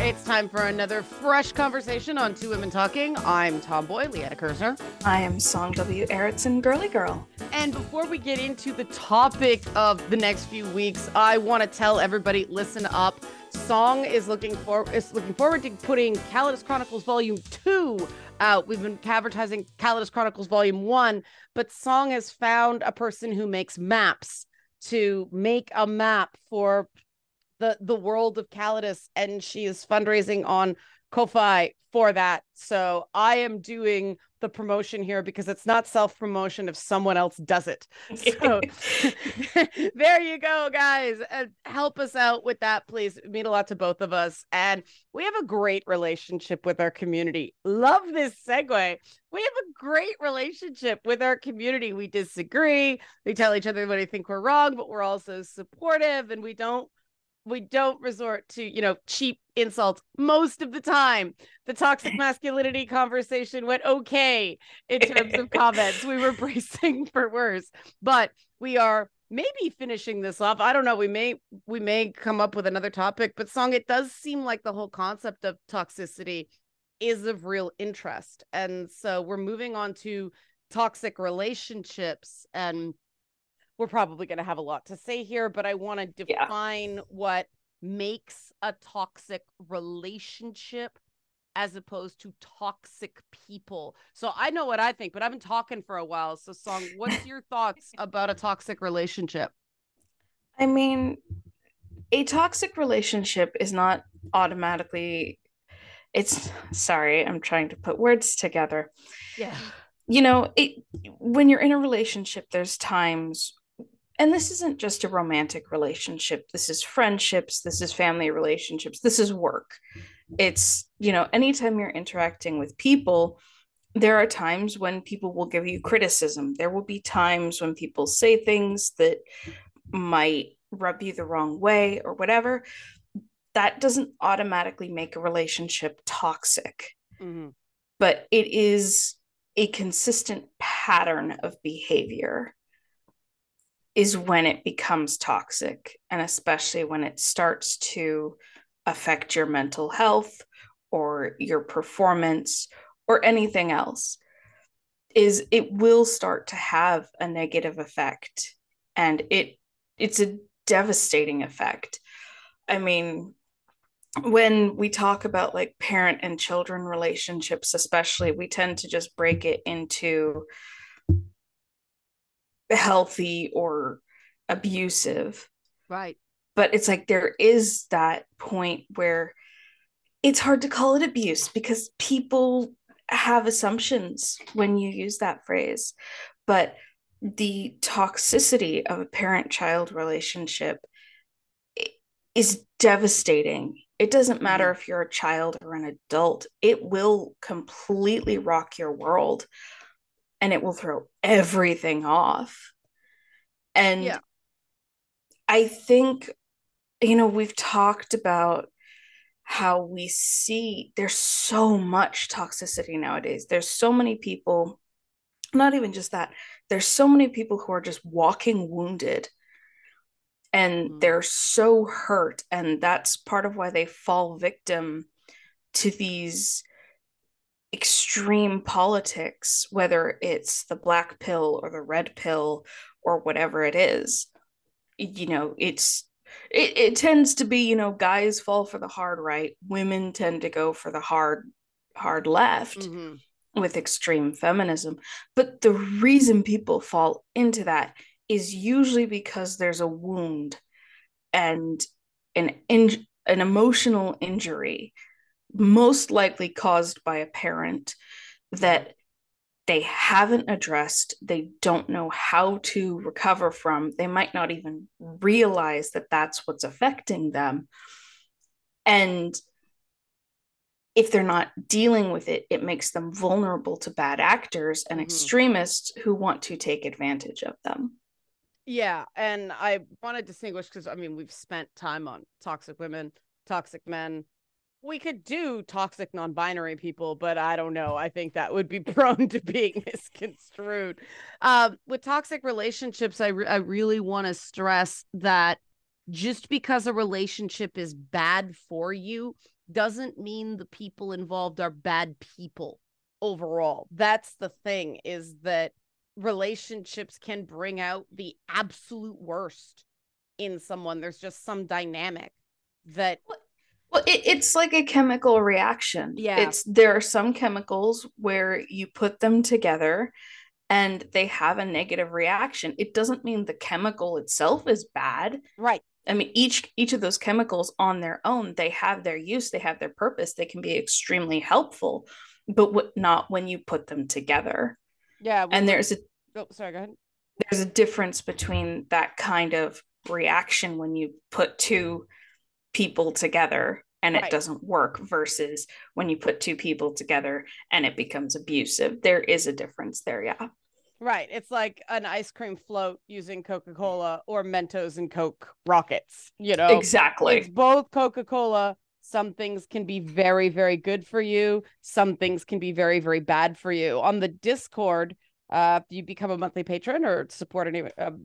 It's time for another fresh conversation on Two Women Talking. I'm Tomboy, Leanna Kersner. I am Song W. Erickson, Girly Girl. And before we get into the topic of the next few weeks, I want to tell everybody, listen up. Song is looking forward to putting Calidus Chronicles Volume 2 out. We've been advertising Calidus Chronicles Volume 1, but Song has found a person who makes maps to make a map for the world of Calidus, and she is fundraising on Ko-Fi for that. So I am doing the promotion here because it's not self-promotion if someone else does it. So there you go, guys. Help us out with that, please. It means a lot to both of us. And we have a great relationship with our community. Love this segue. We have a great relationship with our community. We disagree. We tell each other when we think we're wrong, but we're also supportive, and we don't resort to, cheap insults most of the time. The toxic masculinity conversation went okay in terms of comments. We were bracing for worse, but we are maybe finishing this off. I don't know. We may come up with another topic, but Song, it does seem like the whole concept of toxicity is of real interest. And so we're moving on to toxic relationships, and we're probably going to have a lot to say here, but I want to define what makes a toxic relationship as opposed to toxic people. So I know what I think, but I've been talking for a while. So Song, what's your thoughts about a toxic relationship? I mean, a toxic relationship is not automatically, sorry, I'm trying to put words together. Yeah. When you're in a relationship, there's times, and this isn't just a romantic relationship. This is friendships. This is family relationships. This is work. It's, anytime you're interacting with people, there are times when people will give you criticism. There will be times when people say things that might rub you the wrong way or whatever. That doesn't automatically make a relationship toxic, but it is a consistent pattern of behavior is when it becomes toxic, and especially when it starts to affect your mental health or your performance or anything else, is it will start to have a negative effect, and it's a devastating effect. I mean, when we talk about like parent and children relationships, especially, we tend to just break it into healthy or abusive. Right. But it's like there is that point where it's hard to call it abuse because people have assumptions when you use that phrase. But the toxicity of a parent-child relationship is devastating. It doesn't matter if you're a child or an adult. It will completely rock your world, and it will throw everything off. And I think, we've talked about how we see there's so much toxicity nowadays. There's so many people, not even just that, there's so many people who are just walking wounded, and they're so hurt. And that's part of why they fall victim to these extreme politics, whether it's the black pill or the red pill or whatever it is. It tends to be, guys fall for the hard right, women tend to go for the hard left with extreme feminism. But the reason people fall into that is usually because there's a wound and an emotional injury, most likely caused by a parent, that they haven't addressed, they don't know how to recover from, they might not even realize that that's what's affecting them. And if they're not dealing with it, it makes them vulnerable to bad actors and extremists who want to take advantage of them. Yeah, and I want to distinguish because, we've spent time on toxic women, toxic men. We could do toxic non-binary people, but I don't know. I think that would be prone to being misconstrued. With toxic relationships, I really want to stress that just because a relationship is bad for you doesn't mean the people involved are bad people overall. That's the thing, is that relationships can bring out the absolute worst in someone. There's just some dynamic that, well, it's like a chemical reaction. yeah, There are some chemicals where you put them together and they have a negative reaction. It doesn't mean the chemical itself is bad. right. I mean, each of those chemicals on their own, they have their use, they have their purpose, they can be extremely helpful, but not when you put them together. Yeah, And oh, sorry, go ahead. there's a difference between that kind of reaction when you put two people together and it Right. doesn't work versus when you put two people together and it becomes abusive. There is a difference there, yeah. Right. It's like an ice cream float using Coca-Cola or Mentos and Coke rockets. Exactly. It's both Coca-Cola. Some things can be very, very good for you. Some things can be very, very bad for you. On the Discord, you become a monthly patron or support any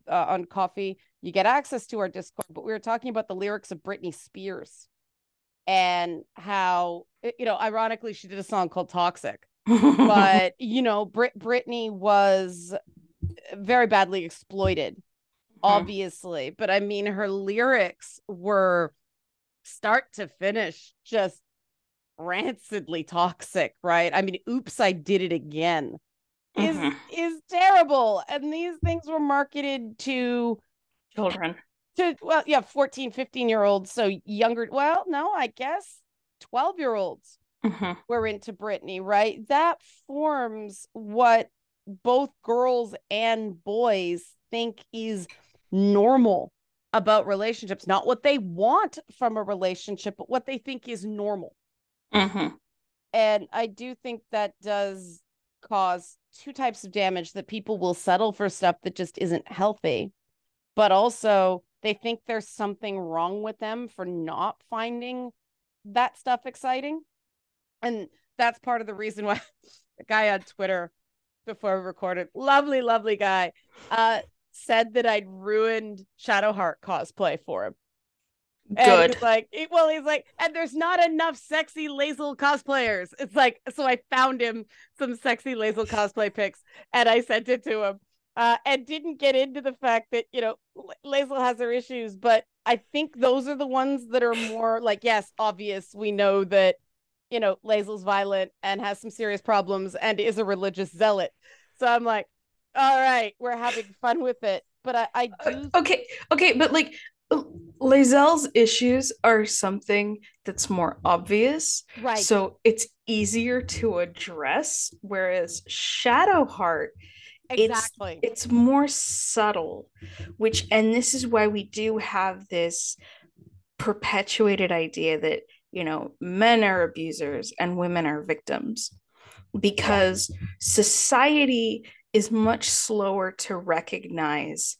on Coffee, you get access to our Discord. But we were talking about the lyrics of Britney Spears and how, ironically, she did a song called Toxic. But Britney was very badly exploited, obviously. But I mean, her lyrics were start to finish just rancidly toxic, right? I mean, oops, I did it again is terrible. And these things were marketed to children, well, yeah, 14, 15-year-olds. So younger, well, no, I guess 12-year-olds were into Britney, right? That forms what both girls and boys think is normal about relationships, not what they want from a relationship, but what they think is normal. And I do think that does cause two types of damage, that people will settle for stuff that just isn't healthy, but also they think there's something wrong with them for not finding that stuff exciting. And that's part of the reason why a guy on Twitter before we recorded, lovely, lovely guy, said that I'd ruined Shadowheart cosplay for him. And he's like, and there's not enough sexy Lae'zel cosplayers. It's like, so I found him some sexy Lae'zel cosplay pics and I sent it to him. And didn't get into the fact that, Lae'zel has her issues, but I think those are the ones that are more like, yes, obvious. We know that, Lae'zel's violent and has some serious problems and is a religious zealot. So I'm like, all right, we're having fun with it. But I do. Okay, but like, Lae'zel's issues are something that's more obvious, right? So it's easier to address. Whereas Shadowheart, exactly, it's more subtle, and this is why we do have this perpetuated idea that men are abusers and women are victims, because society is much slower to recognize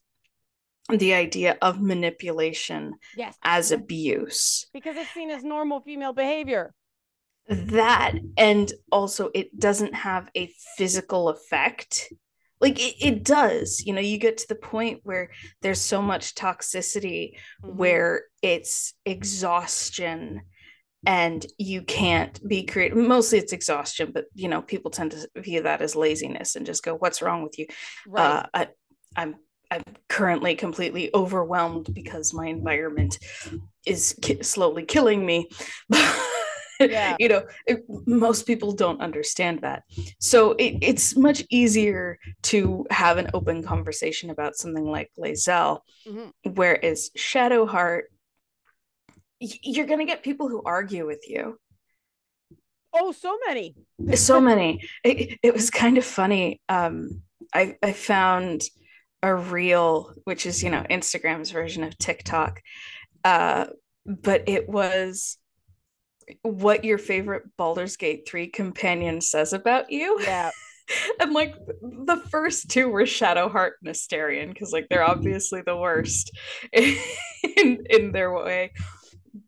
the idea of manipulation as abuse, because it's seen as normal female behavior. That, and also it doesn't have a physical effect. Like it does, you get to the point where there's so much toxicity where it's exhaustion and you can't be creative. Mostly it's exhaustion, but people tend to view that as laziness and just go, what's wrong with you? Right. I'm currently completely overwhelmed because my environment is slowly killing me. Yeah. Most people don't understand that. So it's much easier to have an open conversation about something like Lae'zel, whereas Shadowheart, you're going to get people who argue with you. Oh, so many. It was kind of funny. I found a reel, which is, Instagram's version of TikTok. But it was what your favorite Baldur's Gate 3 companion says about you. Yeah. And like the first two were Shadowheart and Astarion, because like they're obviously the worst in their way.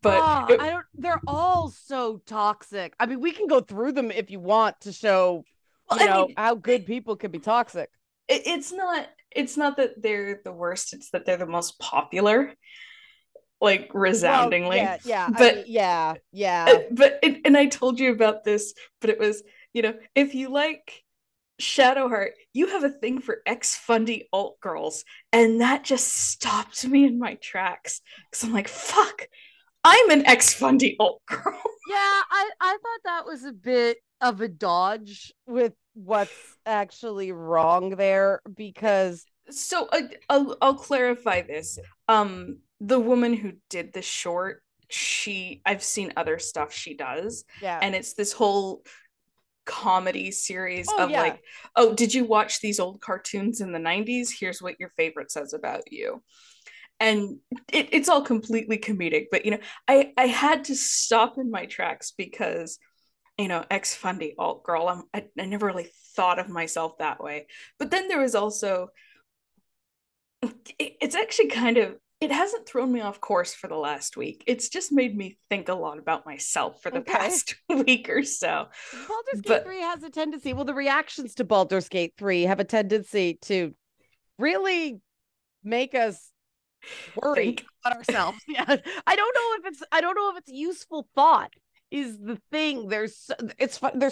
But they're all so toxic. I mean, we can go through them if you want to show, how good people can be toxic. It's not that they're the worst, it's that they're the most popular. like Well, resoundingly. yeah. I mean, But yeah. and I told you about this, but it was, if you like Shadowheart, you have a thing for ex-fundy alt girls, and that just stopped me in my tracks because I'm like, fuck, I'm an ex-fundy alt girl. Yeah, I thought that was a bit of a dodge with what's actually wrong there because So I'll clarify this. The woman who did the short, I've seen other stuff she does, yeah. and it's this whole comedy series Oh of yeah. like, oh, did you watch these old cartoons in the 90s? Here's what your favorite says about you. And it's all completely comedic, but I had to stop in my tracks because ex-fundy alt girl, I never really thought of myself that way. But then there was also, it's actually kind of, it hasn't thrown me off course for the last week. It's just made me think a lot about myself for the Okay. past week or so. Baldur's Gate But 3 has a tendency, well, the reactions to Baldur's Gate 3 have a tendency to really make us worry think, about ourselves. Yeah. I don't know if it's useful thought is the thing. There's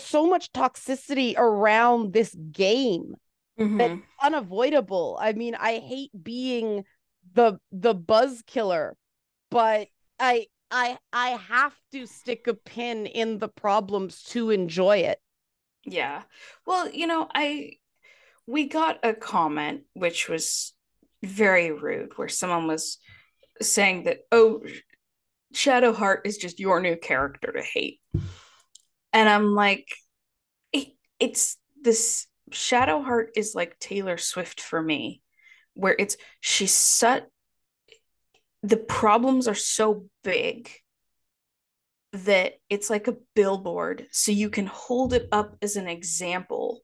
so much toxicity around this game that mm-hmm. unavoidable. I mean, I hate being the buzz killer, but I have to stick a pin in the problems to enjoy it. Yeah. Well, we got a comment which was very rude where someone was saying that, oh, Shadowheart is just your new character to hate. And I'm like, it's this, Shadowheart is like Taylor Swift for me, where she's such, the problems are so big that it's like a billboard. So you can hold it up as an example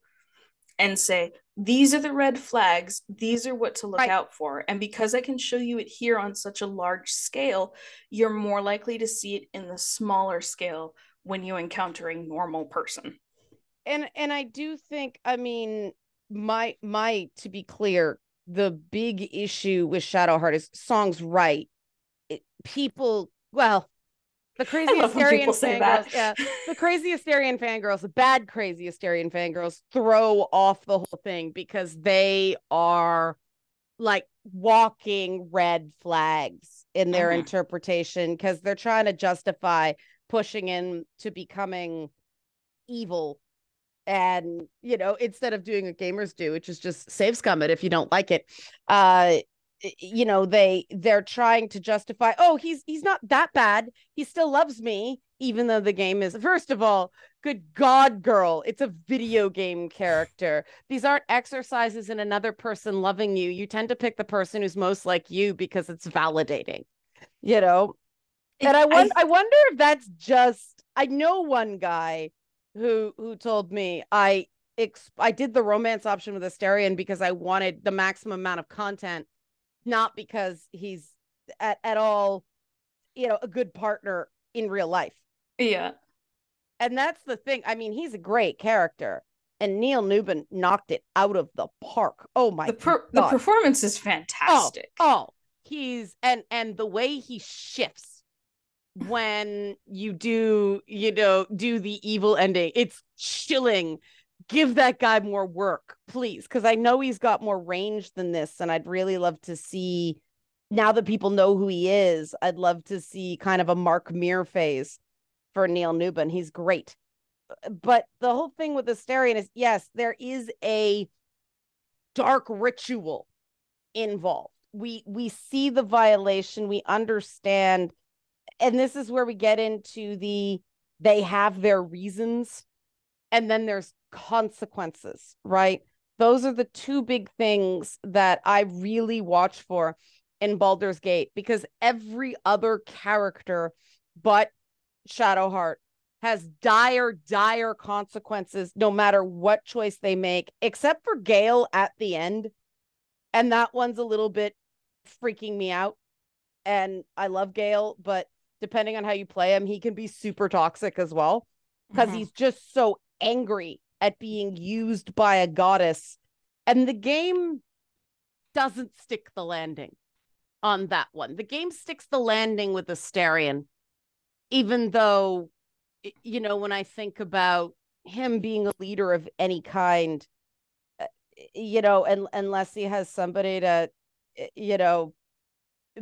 and say, these are the red flags, these are what to look Right. out for. And because I can show you it here on such a large scale, you're more likely to see it in the smaller scale when you encounter a normal person. And I do think, I mean, my to be clear, the big issue with Shadowheart is songs right. People, well, the I crazy love when people Asterion say that. fangirls, yeah, the crazy Asterion fangirls, the bad crazy Asterion fangirls throw off the whole thing because they are like walking red flags in their Mm-hmm. interpretation because they're trying to justify pushing in to becoming evil. And instead of doing what gamers do, which is just save scum it if you don't like it, uh they're trying to justify, oh, he's not that bad, he still loves me even though the game is, first of all, good god, girl, it's a video game character. These aren't exercises in another person loving you. You tend to pick the person who's most like you because it's validating, you know and It, I I wonder if that's just, I know one guy who told me, I did the romance option with Asterion because I wanted the maximum amount of content, not because he's at all, a good partner in real life. yeah. And that's the thing. I mean, he's a great character, and Neil Newbin knocked it out of the park. Oh my The god. performance is Oh, fantastic. oh, he's, and the way he shifts when you do the evil ending, it's chilling. Give that guy more work, please, because I know he's got more range than this, and I'd really love to see, now that people know who he is, I'd love to see kind of a Mark Meer phase for Neil Newbin. He's great. But the whole thing with Asterion is, yes, there is a dark ritual involved. We see the violation, we understand, and this is where we get into they have their reasons, and then there's consequences, right? Those are the two big things that I really watch for in Baldur's Gate, because every other character but Shadowheart has dire consequences no matter what choice they make, except for Gale at the end. And that one's a little bit freaking me out. And I love Gale, but depending on how you play him, he can be super toxic as well because Mm-hmm. he's just so angry at being used by a goddess. And the game doesn't stick the landing. on that one. The game sticks the landing with Astarion, even though, when I think about him being a leader of any kind, and unless he has somebody to, you know,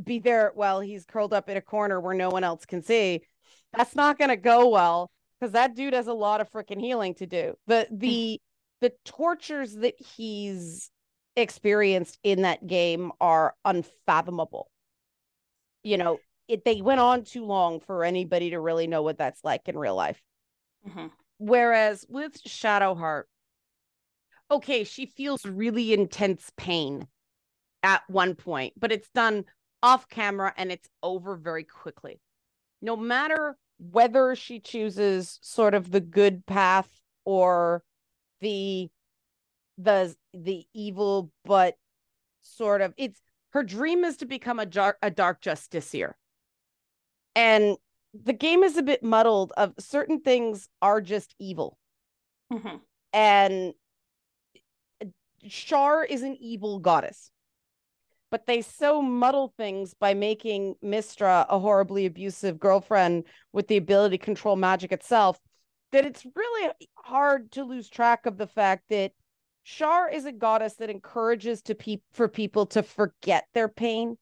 be there while he's curled up in a corner where no one else can see, that's not going to go well because that dude has a lot of freaking healing to do. The tortures that he's experienced in that game are unfathomable. They went on too long for anybody to really know what that's like in real life. Mm-hmm. Whereas with Shadowheart, okay, she feels really intense pain at one point, but it's done off camera and it's over very quickly. No matter whether she chooses sort of the good path or the evil, but sort of, it's her dream is to become a dark justiciar. And the game is a bit muddled of certain things are just evil. Mm-hmm. And Shar is an evil goddess. But they so muddle things by making Mystra a horribly abusive girlfriend with the ability to control magic itself that it's really hard to lose track of the fact that Shar is a goddess that encourages for people to forget their pain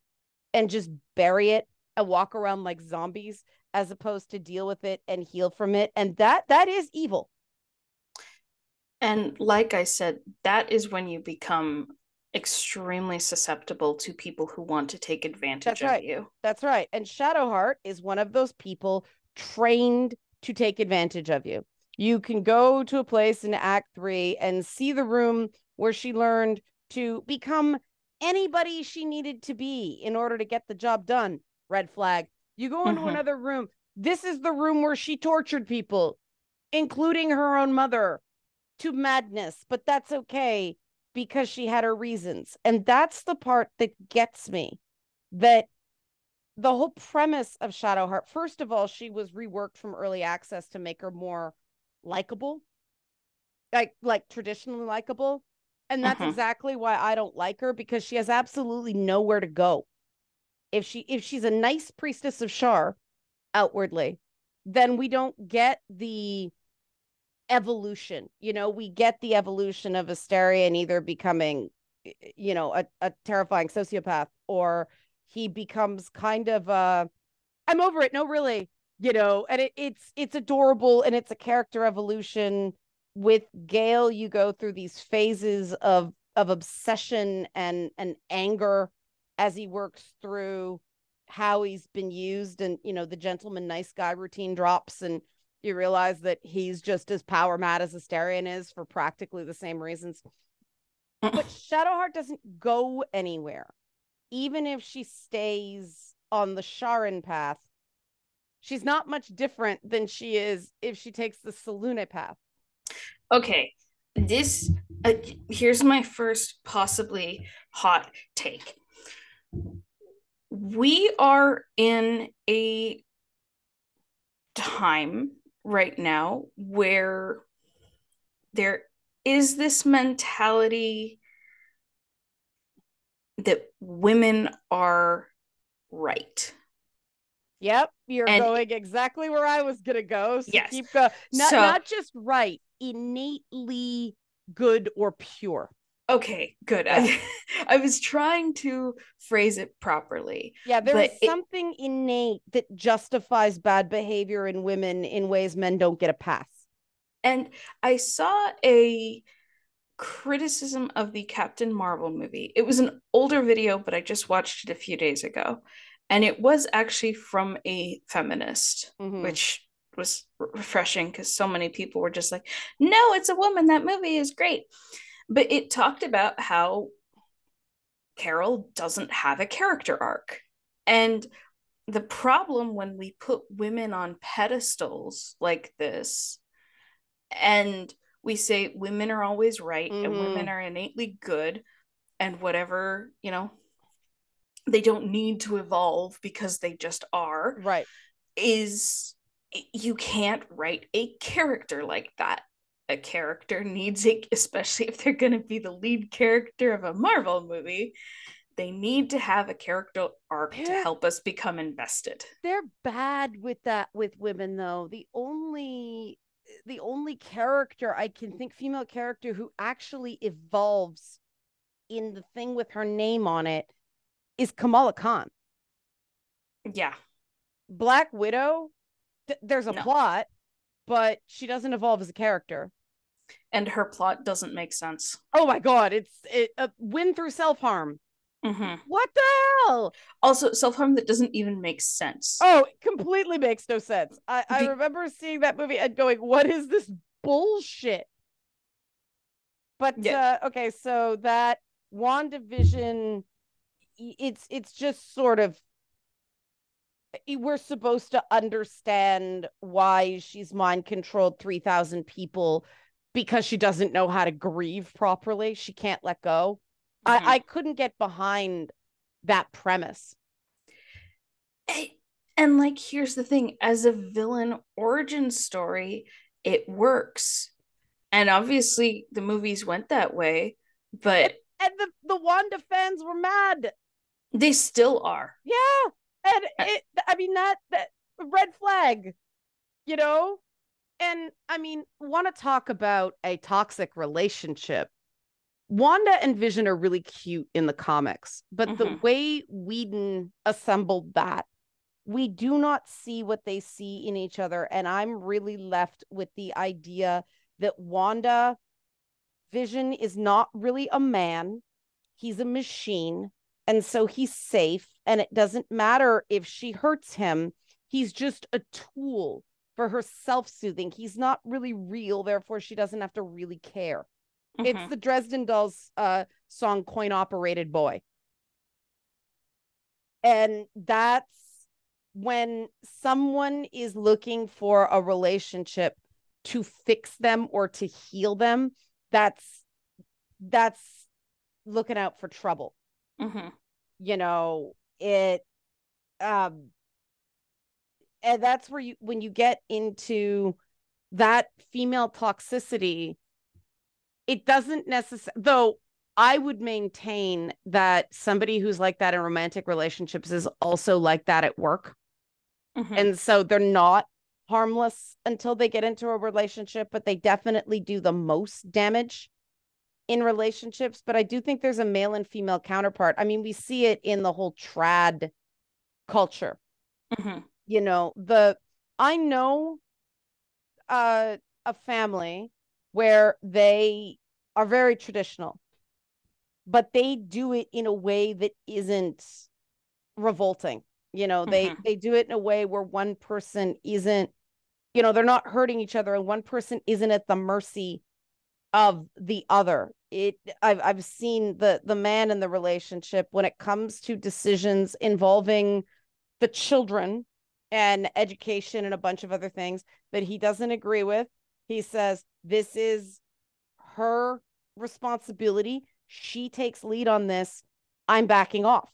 and just bury it and walk around like zombies as opposed to deal with it and heal from it. And that is evil. And like I said, that is when you become extremely susceptible to people who want to take advantage of you. That's right. And Shadowheart is one of those people trained to take advantage of you. You can go to a place in Act 3 and see the room where she learned to become anybody she needed to be in order to get the job done. Red flag. You go into another room. This is the room where she tortured people, including her own mother, to madness. But that's okay because she had her reasons. And that's the part that gets me. That the whole premise of Shadowheart, first of all, she was reworked from early access to make her more likable, like traditionally likable. And that's exactly why I don't like her, because she has absolutely nowhere to go. If she's a nice priestess of Shar outwardly, then we don't get the evolution. We get the evolution of Astarion either becoming, a terrifying sociopath, or he becomes kind of I'm over it. No, really, and it's adorable and it's a character evolution. With Gale, you go through these phases of obsession and anger as he works through how he's been used, and the gentleman nice guy routine drops, and you realize that he's just as power mad as Astarion is for practically the same reasons. But Shadowheart doesn't go anywhere. Even if she stays on the Sharan path, she's not much different than she is if she takes the Selûne path. Okay, this here's my first possibly hot take. We are in a time right now where there is this mentality that women are right. Yep, you're going exactly where I was gonna go. So yes. Keep going. Not just right, innately good or pure. Okay, good. Yeah. I was trying to phrase it properly. Yeah, there's something innate that justifies bad behavior in women in ways men don't get a pass. And I saw a criticism of the Captain Marvel movie. It was an older video, but I just watched it a few days ago. And it was actually from a feminist, which was refreshing because so many people were just like, no, it's a woman. That movie is great. But it talked about how Carol doesn't have a character arc. And the problem when we put women on pedestals like this, and we say women are always right and women are innately good, and whatever, they don't need to evolve because they just are, right, is you can't write a character like that. A character needs it, especially if they're going to be the lead character of a Marvel movie, They need to have a character arc to They're help us become invested. they're bad with that with women though. The only character I can think, female character, who actually evolves in the thing with her name on it is Kamala Khan. Yeah. Black Widow, there's a No. plot, but she doesn't evolve as a character. And her plot doesn't make sense. Oh my god, it's a win through self harm. Mm-hmm. What the hell? Also, self-harm that doesn't even make sense. Oh, it completely makes no sense. I Be- remember seeing that movie and going, "What is this bullshit?" But yeah. okay, so that WandaVision, it's just sort of, we're supposed to understand why she's mind controlled 3,000 people because she doesn't know how to grieve properly. She can't let go. Mm-hmm. I couldn't get behind that premise. And like, here's the thing: as a villain origin story, it works. And obviously, the movies went that way, but And the Wanda fans were mad. they still are. Yeah. And I mean, that red flag, you know? And I mean, want to talk about a toxic relationship. Wanda and Vision are really cute in the comics, but the way Whedon assembled that, we do not see what they see in each other. And I'm really left with the idea that Wanda Vision is not really a man, he's a machine. And so he's safe. And it doesn't matter if she hurts him, he's just a tool for her self soothing. He's not really real. Therefore, she doesn't have to really care. It's the Dresden Dolls song Coin Operated Boy. And that's when someone is looking for a relationship to fix them or to heal them, that's looking out for trouble. You know, it and that's where when you get into that female toxicity, it doesn't necessarily, though I would maintain that somebody who's like that in romantic relationships is also like that at work. And so they're not harmless until they get into a relationship, but they definitely do the most damage in relationships. But I do think there's a male and female counterpart. I mean, we see it in the whole trad culture. You know, I know a family where they are very traditional, but they do it in a way that isn't revolting. You know, they do it in a way where one person isn't, you know, they're not hurting each other, and one person isn't at the mercy of the other. I've seen the man in the relationship, when it comes to decisions involving the children and education and a bunch of other things that he doesn't agree with, he says, this is her responsibility. She takes lead on this. I'm backing off.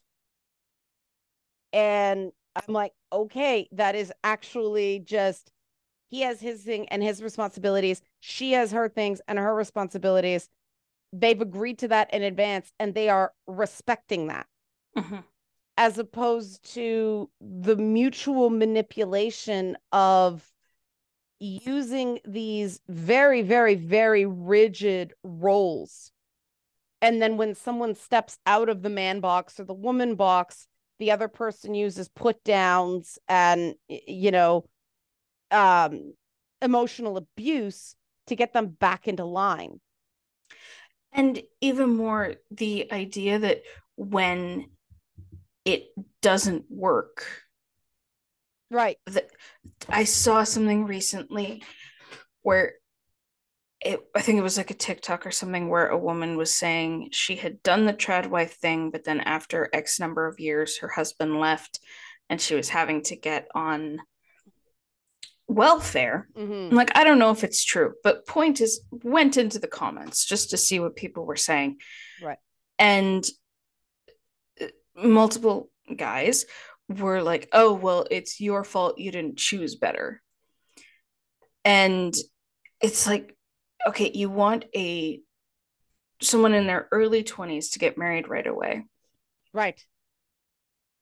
And I'm like, okay, that is actually just, he has his thing and his responsibilities. She has her things and her responsibilities. They've agreed to that in advance, and they are respecting that. As opposed to the mutual manipulation of using these very, very, very rigid roles. And then when someone steps out of the man box or the woman box, the other person uses put downs and, you know, emotional abuse to get them back into line. And even more, the idea that when it doesn't work, right? I saw something recently where I think it was like a TikTok or something, where a woman was saying she had done the trad wife thing, but then after X number of years, her husband left and she was having to get on welfare. Like, I don't know if it's true, but point is, went into the comments just to see what people were saying. Right. And multiple guys were like, oh, well, it's your fault, you didn't choose better. And it's like, okay, you want someone in their early 20s to get married right away. Right.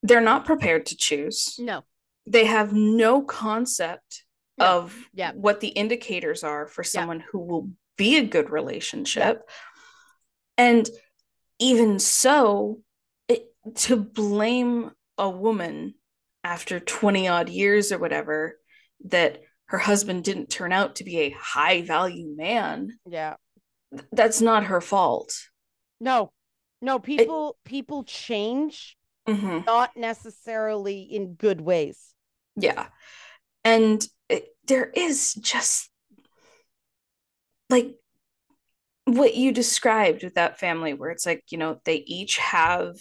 They're not prepared to choose. No. They have no concept No. of Yeah. what the indicators are for Yeah. someone who will be a good Yeah. relationship. And even so, to blame a woman after 20 odd years or whatever that her husband didn't turn out to be a high value man, Yeah. that's not her fault. No. No, It, people change, mm-hmm, not necessarily in good ways. yeah. And there is just like what you described with that family, where it's like, they each have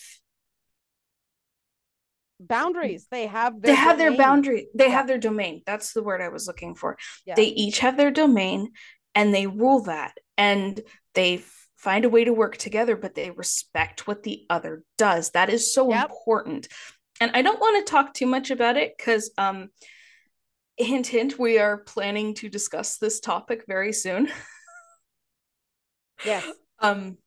Boundaries. They have they their have their domain. boundary, they Yeah. have their domain. That's the word I was looking for. Yeah. They each have their domain, and they rule that, and they find a way to work together, but they respect what the other does. That is so Yep. important. And I don't want to talk too much about it because hint hint, we are planning to discuss this topic very soon. Yes. um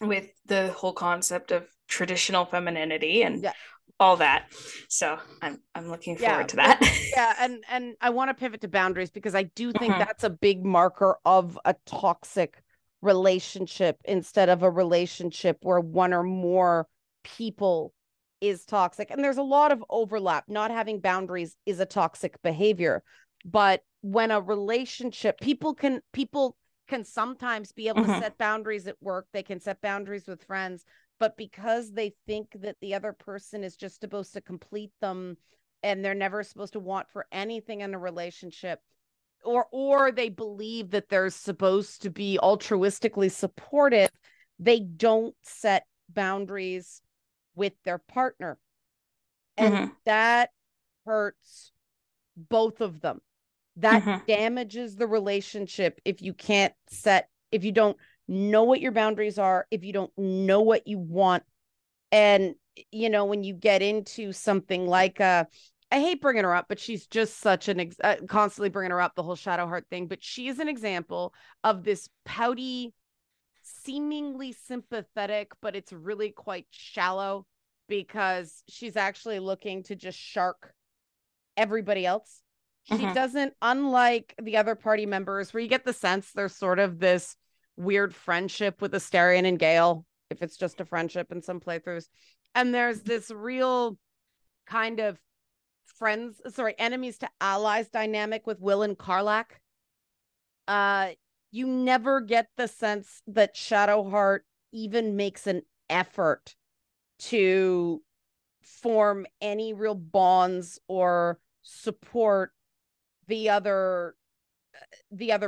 with the whole concept of traditional femininity and Yeah. all that. So I'm looking Yeah. forward to that. Yeah. And I want to pivot to boundaries because I do think Mhm. that's a big marker of a toxic relationship instead of a relationship where one or more people is toxic. And there's a lot of overlap. Not having boundaries is a toxic behavior. But when a relationship, people can sometimes be able to Mhm. set boundaries at work. They can set boundaries with friends, but because they think that the other person is just supposed to complete them and they're never supposed to want for anything in a relationship, or they believe that they're supposed to be altruistically supportive, they don't set boundaries with their partner, and Mhm. that hurts both of them. That Mhm. damages the relationship if you don't know what your boundaries are, if you don't know what you want. And, when you get into something like, I hate bringing her up, but she's just such constantly bringing her up, the whole Shadowheart thing. But she is an example of this pouty, seemingly sympathetic, but it's really quite shallow because she's actually looking to just shark everybody else. She Mhm. doesn't, unlike the other party members, where you get the sense there's sort of this weird friendship with Astarion and Gale, if it's just a friendship in some playthroughs. And there's this real kind of enemies to allies dynamic with Will and Karlach. Uh, you never get the sense that Shadowheart even makes an effort to form any real bonds or support the other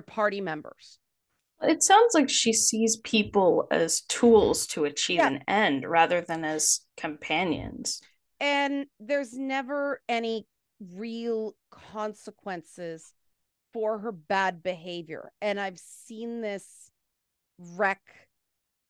party members. It sounds like she sees people as tools to achieve Yeah. an end rather than as companions. And there's never any real consequences for her bad behavior. And I've seen this wreck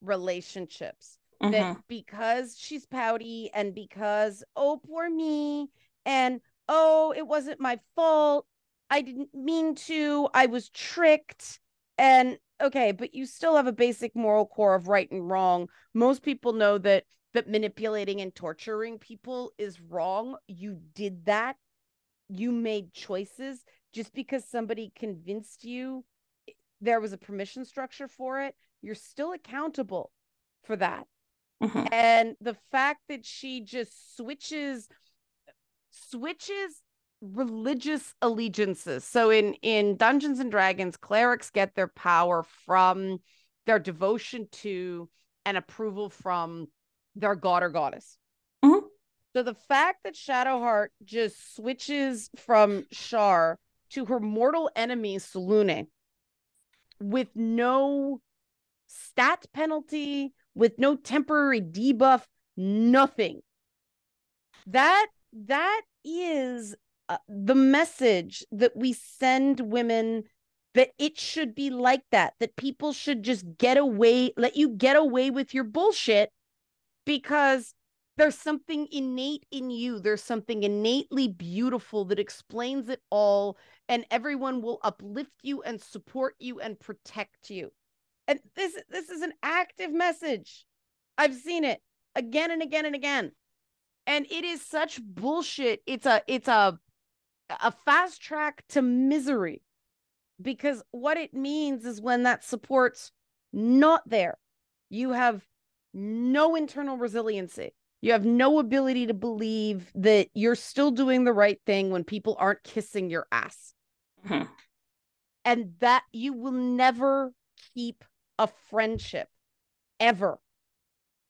relationships, that Mhm. because she's pouty and because, oh, poor me, and oh, it wasn't my fault. I didn't mean to. I was tricked. And okay, but you still have a basic moral core of right and wrong. Most people know that manipulating and torturing people is wrong. You did that. You made choices. Just because somebody convinced you there was a permission structure for it, you're still accountable for that. Mhm. And the fact that she just switches religious allegiances. So in Dungeons and Dragons, clerics get their power from their devotion to and approval from their god or goddess. Mhm. So the fact that Shadowheart just switches from Shar to her mortal enemy Selûne with no stat penalty, with no temporary debuff, nothing. That is the message that we send women, that it should be like that people should just let you get away with your bullshit because there's something innate in you. There's something innately beautiful that explains it all, and everyone will uplift you and support you and protect you. And this is an active message. I've seen it. again and again and again. And it is such bullshit. It's a fast track to misery, because what it means is when that support's not there, you have no internal resiliency. You have no ability to believe that you're still doing the right thing when people aren't kissing your ass. Mhm. And that you will never keep a friendship ever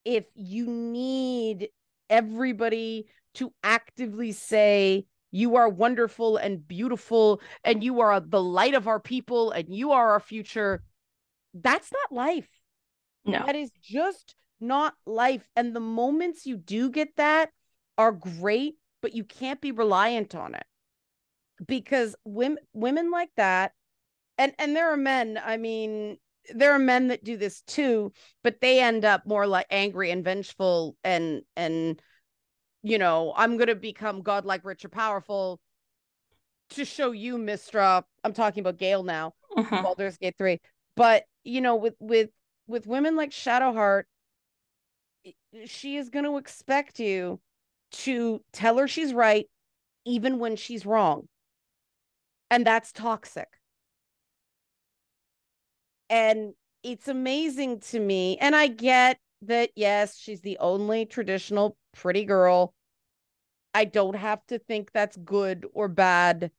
if you need everybody to actively say, you are wonderful and beautiful, and you are the light of our people, and you are our future. That's not life. No. That is just not life. And the moments you do get that are great, but you can't be reliant on it, because women like that, and there are men, I mean, there are men that do this too, but they end up more like angry and vengeful, and I'm gonna become godlike, rich, or powerful to show you, Mistra. I'm talking about Gale now, Mhm. Baldur's Gate 3. But with women like Shadowheart, she is going to expect you to tell her she's right even when she's wrong. And that's toxic. And it's amazing to me. And I get that, yes, she's the only traditional pretty girl. I don't have to think that's good or bad.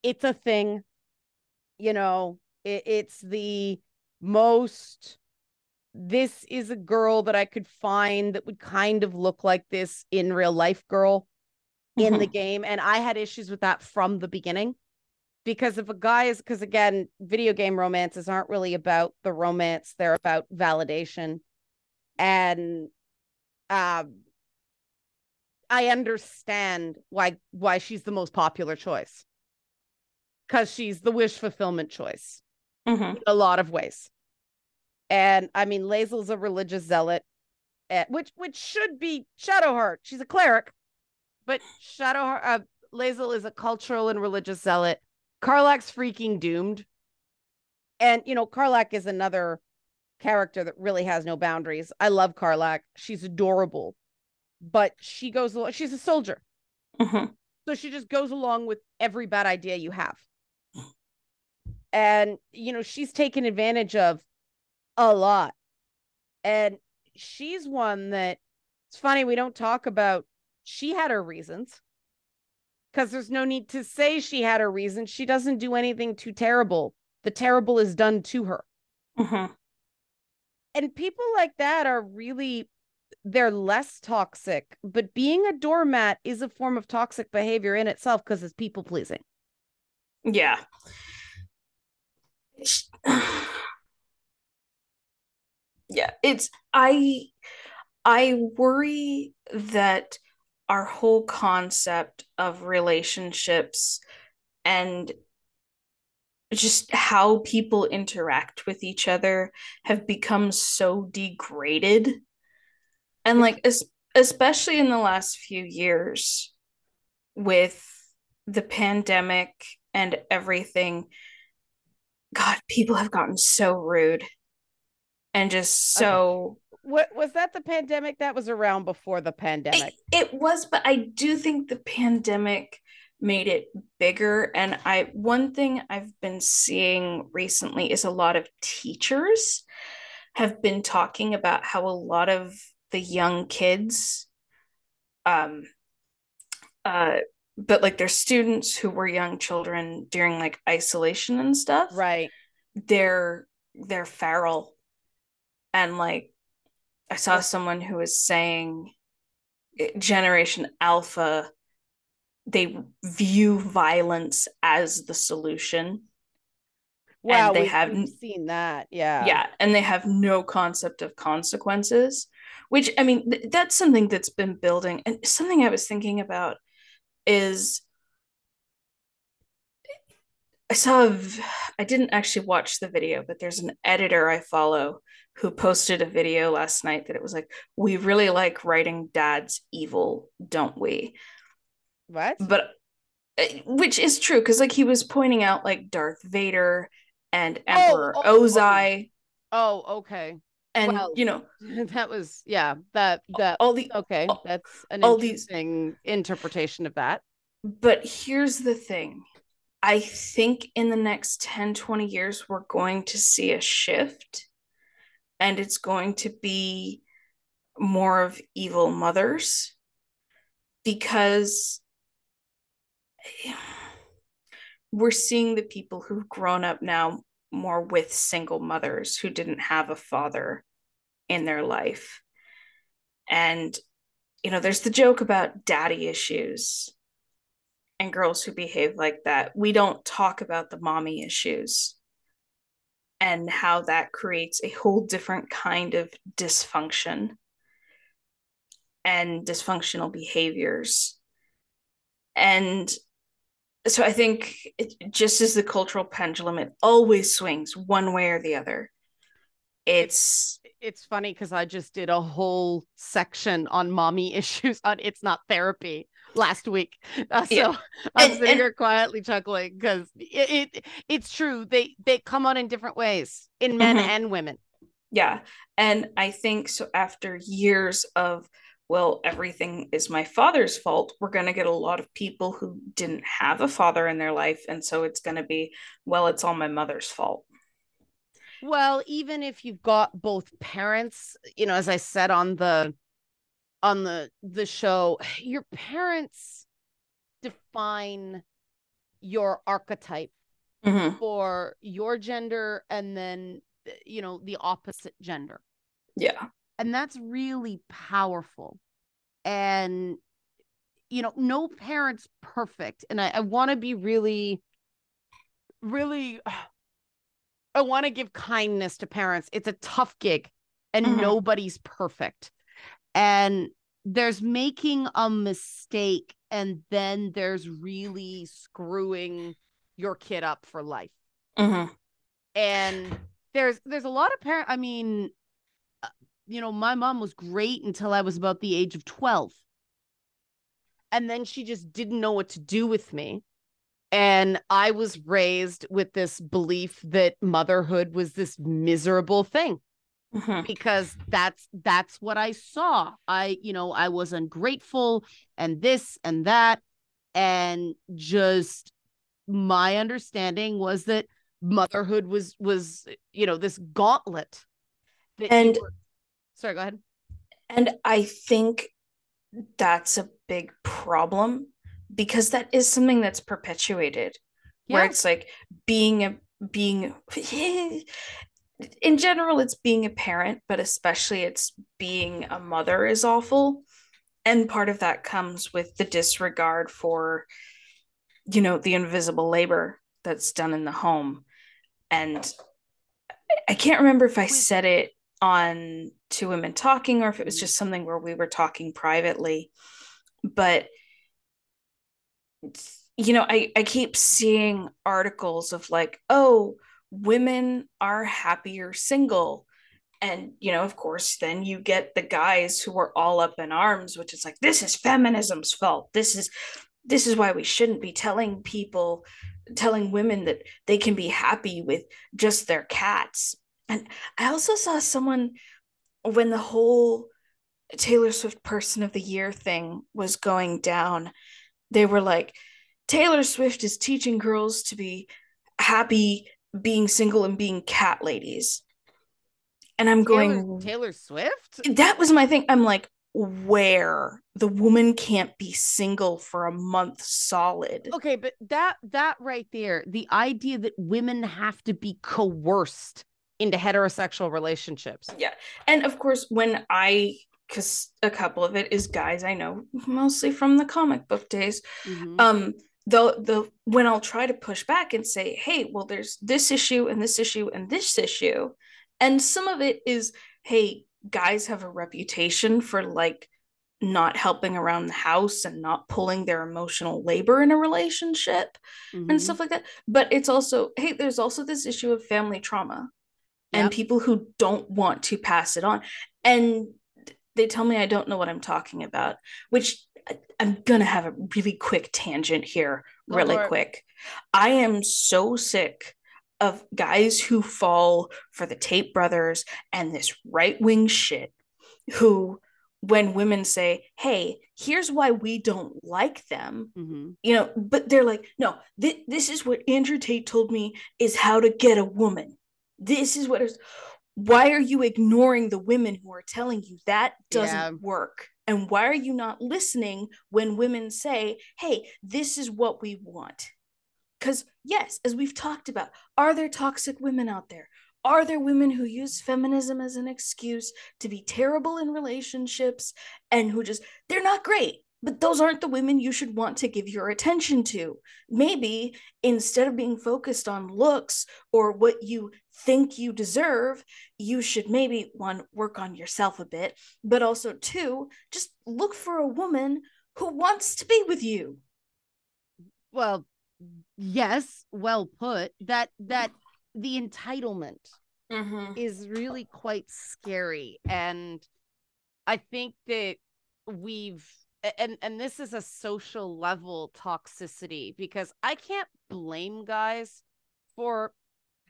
It's a thing, it's the most. This is a girl that I could find that would kind of look like this in real life girl in the Mhm. game. And I had issues with that from the beginning, because if a guy is, because again, video game romances aren't really about the romance, they're about validation. And um I understand why she's the most popular choice, because she's the wish fulfillment choice Mhm. in a lot of ways. And I mean, Lae'zel's a religious zealot, which should be Shadowheart. She's a cleric, but Shadowheart, Lae'zel is a cultural and religious zealot. Karlach's freaking doomed. And Karlach is another character that really has no boundaries. I love Karlach. She's adorable, but she's a soldier. Mhm. So she just goes along with every bad idea you have. And she's taken advantage of a lot. And she's one that, it's funny we don't talk about. She had her reasons, because there's no need to say she had her reasons. She doesn't do anything too terrible. The terrible is done to her. Mhm. And people like that are really, they're less toxic, but being a doormat is a form of toxic behavior in itself, because it's people pleasing. Yeah. Yeah, it's I worry that our whole concept of relationships and just how people interact with each other have become so degraded. And It's especially in the last few years with the pandemic and everything, God, people have gotten so rude and just okay. so What was that? The pandemic that was around before the it, pandemic? it was, but I do think the pandemic made it bigger. And one thing I've been seeing recently is a lot of teachers have been talking about how a lot of the young kids, um uh but like their students who were young children during like isolation and stuff, Right. they're feral. And like I saw Oh, someone who was saying Generation Alpha, they view violence as the solution, and wow, we've seen that. Yeah. yeah, and they have no concept of consequences, which I mean that's something that's been building. And something I was thinking about is I saw I didn't actually watch the video, but there's an editor I follow who posted a video last night that it was like, we really like writing dad's evil, don't we? What? But which is true, because like he was pointing out like Darth Vader and Oh, Emperor oh, oh, Ozai. oh, okay. And Well, that was, that all the okay. That's an all these interesting interpretation of that. but here's the thing. I think in the next 10-20 years we're going to see a shift, and it's going to be more of evil mothers, because we're seeing the people who've grown up now more with single mothers who didn't have a father in their life. And, there's the joke about daddy issues and girls who behave like that. We don't talk about the mommy issues and how that creates a whole different kind of dysfunction and dysfunctional behaviors. And so I think just as the cultural pendulum, it always swings one way or the other. It's funny because I just did a whole section on mommy issues on It's Not Therapy last week. Yeah. So I'm sitting here quietly chuckling because it's true. They come out in different ways in men and women. Yeah. And I think so after years of, well, everything is my father's fault, we're going to get a lot of people who didn't have a father in their life. And so it's going to be, well, it's all my mother's fault. Well, even if you've got both parents, as I said on the show, your parents define your archetype for your gender, and then the opposite gender. Yeah. And that's really powerful. And no parent's perfect. And I want to be really, really, I want to give kindness to parents. It's a tough gig, and nobody's perfect. And there's making a mistake, and then there's really screwing your kid up for life. And there's a lot of parents. I mean, my mom was great until I was about the age of 12. And then she just didn't know what to do with me. And I was raised with this belief that motherhood was this miserable thing. Because that's what I saw. I was ungrateful and this and that. And just my understanding was that motherhood was this gauntlet that and sorry, go ahead. And I think that's a big problem, because that is something that's perpetuated, where it's like being in general, it's being a parent, but especially it's being a mother is awful. And part of that comes with the disregard for, the invisible labor that's done in the home. And I can't remember if I said it on Two Women Talking or if it was just something where we were talking privately. But, I keep seeing articles of like, oh, women are happier single. And, of course, then you get the guys who are all up in arms, which is like, this is feminism's fault. This is why we shouldn't be telling women that they can be happy with just their cats. And I also saw someone, when the whole Taylor Swift Person of the Year thing was going down, they were like, Taylor Swift is teaching girls to be happy being single and being cat ladies. And I'm going, Taylor Swift? That was my thing. I'm like, where the woman can't be single for a month solid. Okay, but that right there, the idea that women have to be coerced into heterosexual relationships. Yeah. And of course, because a couple of it is guys I know mostly from the comic book days. The when I'll try to push back and say, hey, well, there's this issue and this issue and this issue, and some of it is, hey, guys have a reputation for like not helping around the house and not pulling their emotional labor in a relationship and stuff like that. But it's also, hey, there's also this issue of family trauma and people who don't want to pass it on. And they tell me I don't know what I'm talking about, which I'm going to have a really quick tangent here, really quick. I am so sick of guys who fall for the Tate brothers and this right-wing shit, who, when women say, hey, here's why we don't like them, but they're like, no, this is what Andrew Tate told me is how to get a woman. This is what is. Why are you ignoring the women who are telling you that doesn't work? And why are you not listening when women say, hey, this is what we want? Because, yes, as we've talked about, are there toxic women out there? Are there women who use feminism as an excuse to be terrible in relationships and who just, they're not great, but those aren't the women you should want to give your attention to. Maybe instead of being focused on looks or what you think you deserve, you should maybe, one, work on yourself a bit, but also two, just look for a woman who wants to be with you. Well, yes, well put. That the entitlement is really quite scary. And I think that we've and this is a social level toxicity, because I can't blame guys for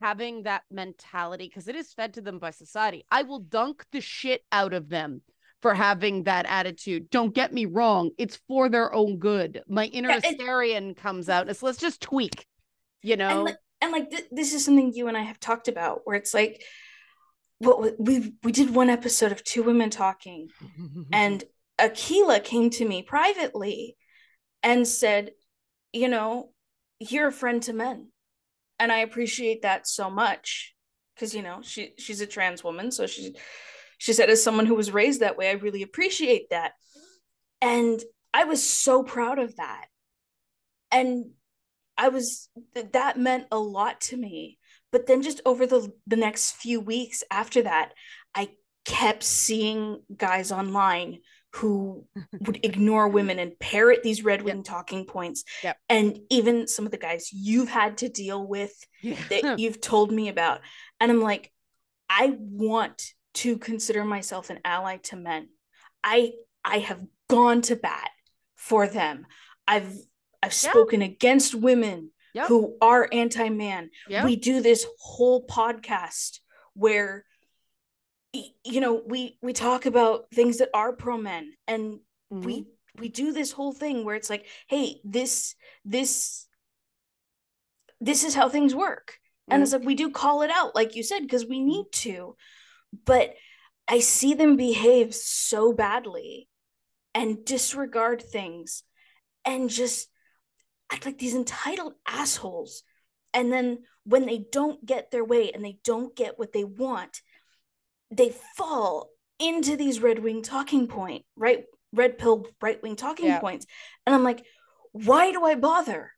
having that mentality, because it is fed to them by society. I will dunk the shit out of them for having that attitude. Don't get me wrong, it's for their own good. My inner Astarian comes out and says, let's just tweak, this is something you and I have talked about, where it's like, we did one episode of Two Women Talking, and Akila came to me privately and said, you're a friend to men. And I appreciate that so much, because, she's a trans woman. So she said, as someone who was raised that way, I really appreciate that. And I was so proud of that. And that meant a lot to me. But then just over the next few weeks after that, I kept seeing guys online who would ignore women and parrot these red-wing talking points. And even some of the guys you've had to deal with that you've told me about. And I'm like, I want to consider myself an ally to men. I have gone to bat for them. I've spoken against women who are anti-man. We do this whole podcast where we talk about things that are pro men, and we do this whole thing where it's like, hey, this is how things work. And it's like, we do call it out, like you said, because we need to. But I see them behave so badly and disregard things and just act like these entitled assholes. And then when they don't get their way and they don't get what they want, they fall into these red pill right-wing talking points. And I'm like, why do I bother?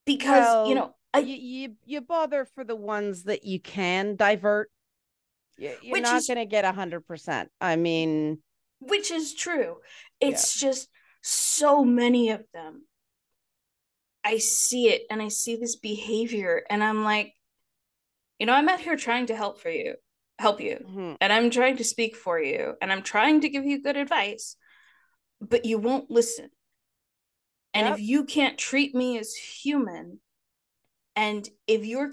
Because, you bother for the ones that you can divert. You're not going to get 100%. I mean, which is true. It's just so many of them. I see it, and I see this behavior, and I'm like, I'm out here trying to help you. And I'm trying to speak for you, and I'm trying to give you good advice, but you won't listen. And if you can't treat me as human, and if you're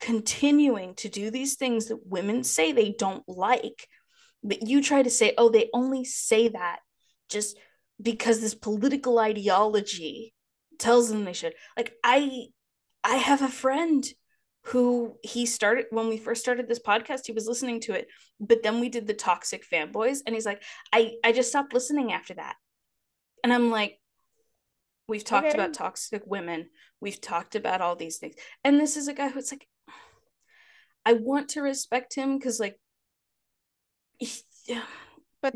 continuing to do these things that women say they don't like, but you try to say, oh, they only say that just because this political ideology tells them they should. Like, I have a friend who when we first started this podcast, he was listening to it, but then we did the toxic fanboys, and he's like, I just stopped listening after that. And I'm like, we've talked about toxic women, we've talked about all these things, and this is a guy who's like, I want to respect him because, like, but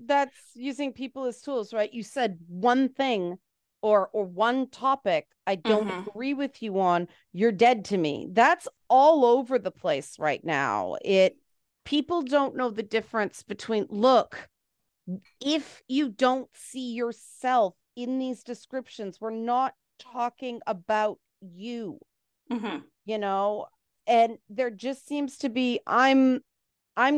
that's using people as tools, right? You said one thing or one topic I don't agree with you on, you're dead to me. That's all over the place right now. People don't know the difference between, look, if you don't see yourself in these descriptions, we're not talking about you. And there just seems to be, I'm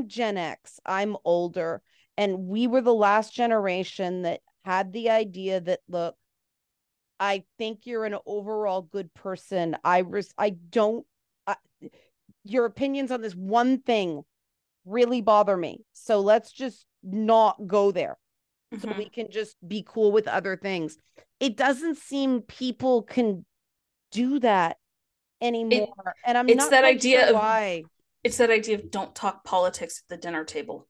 Gen X, I'm older, and we were the last generation that had the idea that, look, I think you're an overall good person. I your opinions on this one thing really bother me. So let's just not go there so we can just be cool with other things. It doesn't seem people can do that anymore. And I'm not quite sure why. It's that idea of don't talk politics at the dinner table.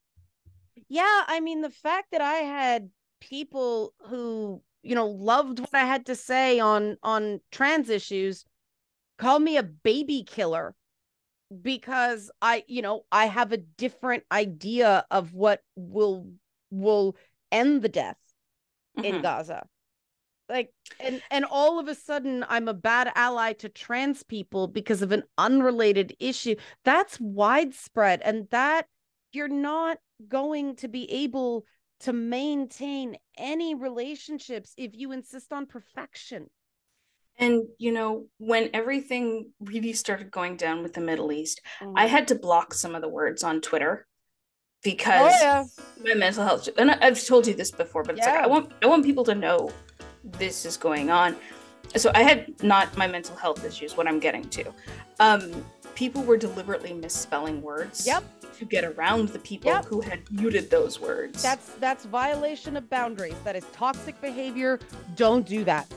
Yeah, I mean, the fact that I had people who, loved what I had to say on trans issues call me a baby killer because I have a different idea of what will end the death in Gaza. Like, and all of a sudden I'm a bad ally to trans people because of an unrelated issue. That's widespread, and that you're not going to be able to maintain any relationships if you insist on perfection. And, when everything really started going down with the Middle East, I had to block some of the words on Twitter because my mental health, and I've told you this before, but it's like, I want people to know this is going on. So I had not my mental health issues, what I'm getting to. People were deliberately misspelling words to get around the people who had muted those words. That's violation of boundaries. That is toxic behavior. Don't do that.